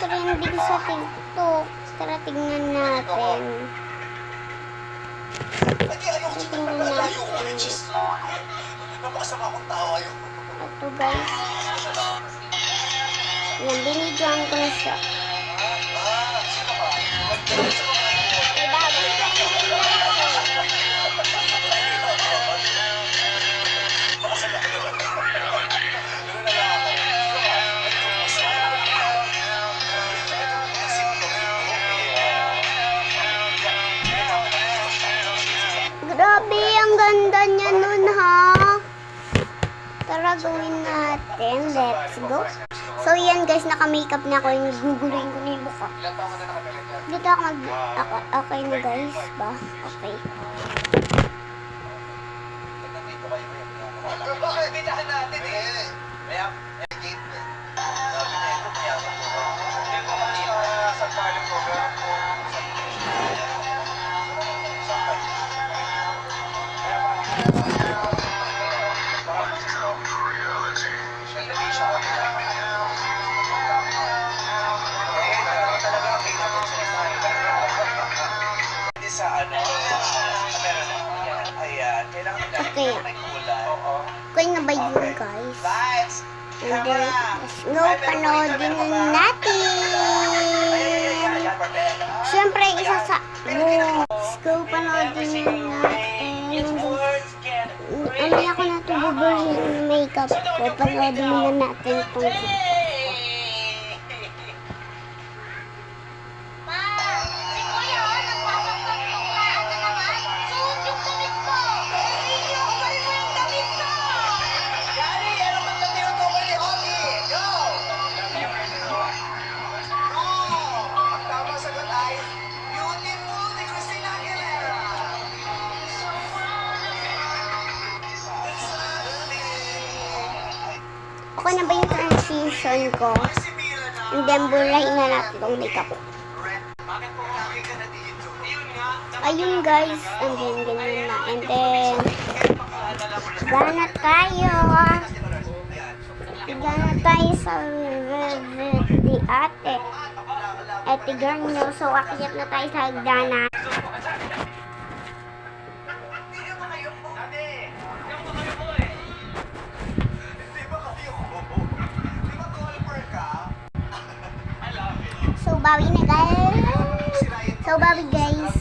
trending sa TikTok. Tara, tingnan natin. Tingnan natin. Ito guys. Yan, binidyoan ko na siya. Grabe, ang ganda niya nun ha. Tara, gawin natin. Let's go. So, yan guys, naka-makeup na ako. Guguluhin ko na yung buka. Dito ako okay na guys ba? Okay. Bakit? Bitahan natin eh. Okay. Okay na ba yun guys? And then, let's go, panoodin natin. Siyempre, isa sa... Let's go, panoodin natin. Ano ako na ito bubuhin yung makeup ko. Panoodin na natin itong... Okay na ba yung transition ko? And then, burahin na natin itong makeup. Ayun guys, and then, ganyan na. And then, gana tayo. Gana tayo sa di ate. Ate girl, so akiyat na tayo sa gana. So, bawi na guys. So, bawi guys.